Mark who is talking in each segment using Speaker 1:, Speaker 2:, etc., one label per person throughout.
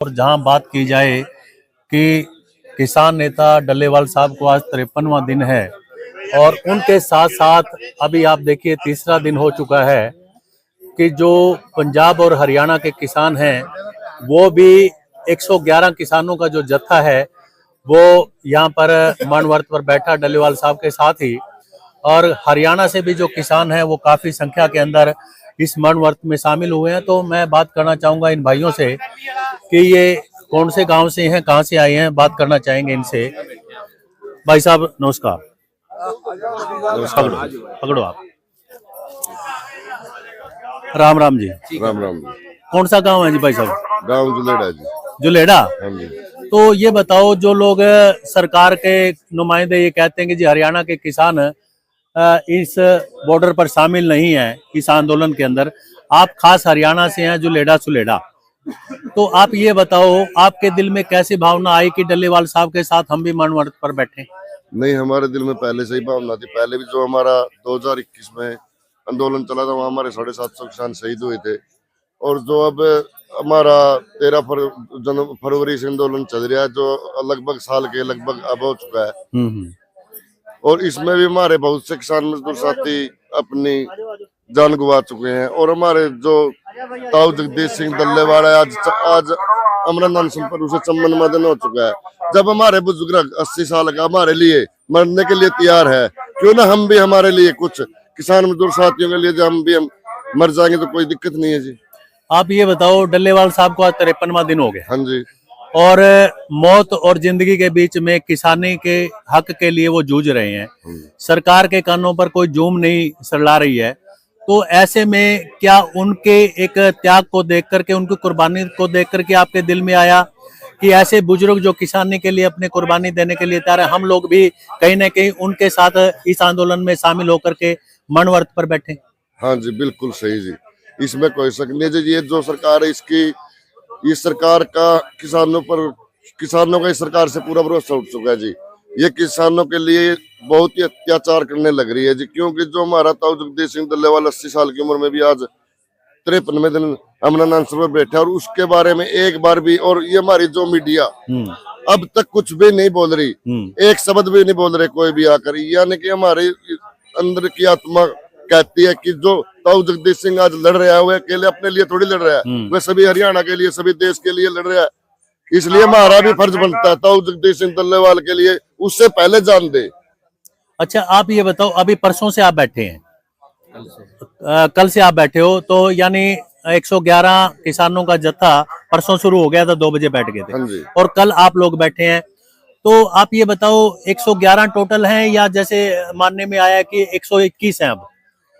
Speaker 1: और जहां बात की जाए कि किसान नेता डल्लेवाल साहब को आज 53वां दिन है और उनके साथ साथ अभी आप देखिए तीसरा दिन हो चुका है कि जो पंजाब और हरियाणा के किसान हैं वो भी 111 किसानों का जो जत्था है वो यहाँ पर मानवर्त पर बैठा डल्लेवाल साहब के साथ ही। और हरियाणा से भी जो किसान हैं वो काफी संख्या के अंदर इस मानवर्त में शामिल हुए हैं। तो मैं बात करना चाहूंगा इन भाइयों से कि ये कौन से गांव से हैं, कहां से आए हैं, बात करना चाहेंगे इनसे। भाई साहब नमस्कार। पकड़ो पकड़ो आप। राम राम जी।
Speaker 2: राम राम।
Speaker 1: कौन सा गांव है जी भाई साहब?
Speaker 2: गांव जुलेड़ा जी।
Speaker 1: जुलेड़ा।
Speaker 2: हाँ जी।
Speaker 1: तो ये बताओ, जो लोग सरकार के नुमाइंदे ये कहते हैं कि जी हरियाणा के किसान इस बॉर्डर पर शामिल नहीं है इस आंदोलन के अंदर, आप खास हरियाणा से हैं जुलेड़ा सुलेड़ा, तो आप ये बताओ आपके दिल में कैसी भावना आई कि डल्लेवाल साहब के साथ हम भी मानवर्त पर बैठे?
Speaker 2: नहीं, हमारे दिल में पहले से ही भावना थी। पहले भी जो हमारा 2021 में आंदोलन चला था वहाँ हमारे 750 किसान शहीद हुए थे। और जो अब हमारा 13 फरवरी से आंदोलन चल रहा है जो लगभग साल के लगभग अब हो चुका है। और इसमें भी हमारे बहुत से किसान मजदूर साथी अपनी जान गंवा चुके हैं। और हमारे जो ताऊ जगदीश सिंह डल्लेवाल आज अमरनाथ पर उसे चम्मन मदन हो चुका है। जब हमारे बुजुर्ग 80 साल का हमारे लिए मरने के लिए तैयार है, क्यों ना हम भी हमारे लिए कुछ किसान मजदूर साथियों के लिए जब हम भी मर जाएंगे तो कोई दिक्कत नहीं है जी।
Speaker 1: आप ये बताओ, डल्लेवाल साहब को आज 53वां दिन हो गया।
Speaker 2: हाँ जी।
Speaker 1: और मौत और जिंदगी के बीच में किसानी के हक के लिए वो जूझ रहे हैं। सरकार के कानों पर कोई जूम नहीं सड़ला रही है। तो ऐसे में क्या उनके एक त्याग को देख करके, उनकी कुर्बानी को देख करके आपके दिल में आया कि ऐसे बुजुर्ग जो किसानी के लिए अपने कुर्बानी देने के लिए तैयार है, हम लोग भी कहीं ना कहीं उनके साथ इस आंदोलन में शामिल होकर के मानवर्त पर बैठे?
Speaker 2: हाँ जी, बिल्कुल सही जी। इसमें कोई शक नहीं है जी। ये जो सरकार है इस सरकार का किसानों का इस सरकार से पूरा भरोसा उठ चुका है जी। ये किसानों के लिए बहुत ही अत्याचार करने लग रही है जी। क्योंकि जो हमारा ताऊ जगदीश सिंह डल्लेवाल 80 साल की उम्र में भी आज 53वें दिन अमरनाथ पर बैठे और उसके बारे में एक बार भी, और ये हमारी जो मीडिया अब तक कुछ भी नहीं बोल रही, एक शब्द भी नहीं बोल रहे कोई भी आकर। यानी कि हमारे अंदर की आत्मा कहती है कि जो ताऊ जगदीश सिंह आज लड़ रहा है वो अकेले अपने लिए थोड़ी लड़ रहा है, वह सभी हरियाणा के लिए, सभी देश के लिए लड़ रहा है। इसलिए हमारा भी फर्ज बनता है ताऊ जगदीश सिंह डल्लेवाल के लिए उससे पहले जान दे।
Speaker 1: अच्छा, आप ये बताओ, अभी परसों से आप बैठे हैं, कल से आप बैठे हो, तो यानी 111 किसानों का जत्था परसों शुरू हो गया था, 2 बजे बैठ गए थे और कल आप लोग बैठे हैं। तो आप ये बताओ 111 टोटल हैं या जैसे मानने में आया कि 121 हैं? अब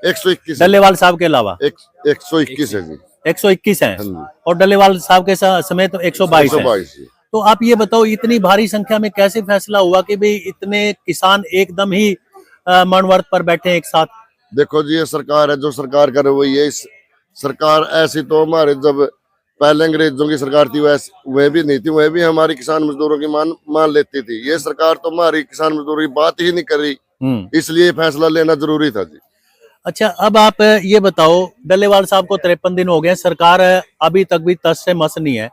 Speaker 2: 121
Speaker 1: डल्लेवाल साहब के अलावा
Speaker 2: 121 है जी।
Speaker 1: 121 हैं और डल्लेवाल साहब के समेत 122 हैं। तो आप ये बताओ इतनी भारी संख्या में कैसे फैसला हुआ कि भाई इतने किसान एकदम ही मानवर्त पर बैठे एक साथ?
Speaker 2: देखो जी, ये सरकार है, जो सरकार कर रही है इस सरकार ऐसी तो हमारे जब पहले अंग्रेजों की सरकार थी वह भी नहीं थी, वह भी हमारी किसान मजदूरों की मान लेती थी। ये सरकार तो हमारी किसान मजदूरों की बात ही नहीं कर रही, इसलिए फैसला लेना जरूरी था जी।
Speaker 1: अच्छा, अब आप ये बताओ, डल्लेवाल साहब को 53 दिन हो गए, सरकार अभी तक भी तस से मस नहीं है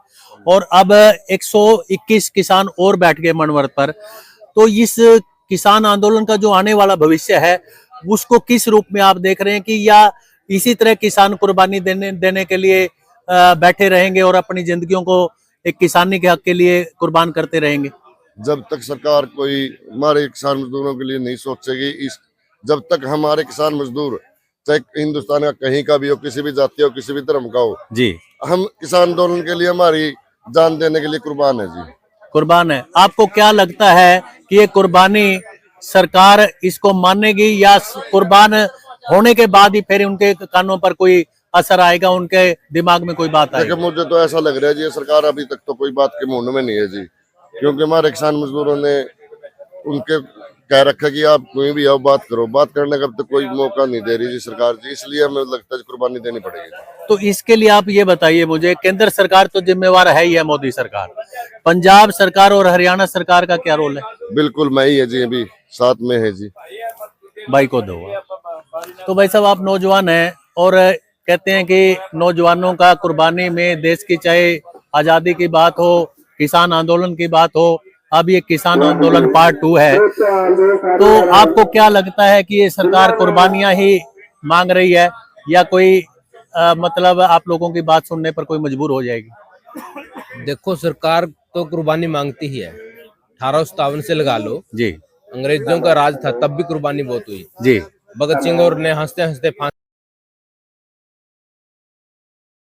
Speaker 1: और अब 121 किसान और बैठ गए मानवर्त पर। तो इस किसान आंदोलन का जो आने वाला भविष्य है उसको किस रूप में आप देख रहे हैं, कि या इसी तरह किसान कुर्बानी देने के लिए बैठे रहेंगे और अपनी जिंदगियों को एक किसानी के हक के लिए कुर्बान करते रहेंगे?
Speaker 2: जब तक सरकार कोई हमारे किसान मजदूरों के लिए नहीं सोचेगी, जब तक हमारे किसान मजदूर चाहे हिंदुस्तान का कहीं का भी हो, किसी भी जाति हो, किसी भी धर्म का हो जी, हम किसान आंदोलन के लिए हमारी जान देने के लिए कुर्बान है जी।
Speaker 1: कुर्बान है। आपको क्या लगता है कि ये कुर्बानी सरकार इसको मानेगी या कुर्बान होने के बाद ही फिर उनके कानों पर कोई असर आएगा, उनके दिमाग में कोई बात आएगी?
Speaker 2: मुझे तो ऐसा लग रहा है जी, सरकार अभी तक तो कोई बात के मुंड में नहीं है जी। क्योंकि हमारे किसान मजदूरों ने उनके कह रखा कि आप कोई भी आओ बात करो, बात करने का अब तक कोई मौका नहीं दे रही जी सरकार जी। इसलिए हमें लगता है कुर्बानी देनी पड़ेगी।
Speaker 1: तो इसके लिए आप ये बताइए मुझे, केंद्र सरकार तो जिम्मेवार है ही है, मोदी सरकार, पंजाब सरकार और हरियाणा सरकार का क्या रोल है?
Speaker 2: बिल्कुल मैं ही है जी, अभी साथ में है जी।
Speaker 1: भाई को दो। तो भाई साहब, आप नौजवान हैं और कहते हैं कि नौजवानों का कुर्बानी में देश की चाहे आजादी की बात हो, किसान आंदोलन की बात हो, अब ये किसान आंदोलन पार्ट 2 है। तो आपको क्या लगता है कि ये सरकार कुर्बानियां ही मांग रही है या कोई मतलब आप लोगों की बात सुनने पर कोई मजबूर हो जाएगी?
Speaker 3: देखो, सरकार तो कुर्बानी मांगती ही है। 1857 से लगा लो,
Speaker 1: जी
Speaker 3: अंग्रेजों का राज था, तब भी कुर्बानी बहुत हुई।
Speaker 1: जी
Speaker 3: भगत सिंह और ने हंसते हंसते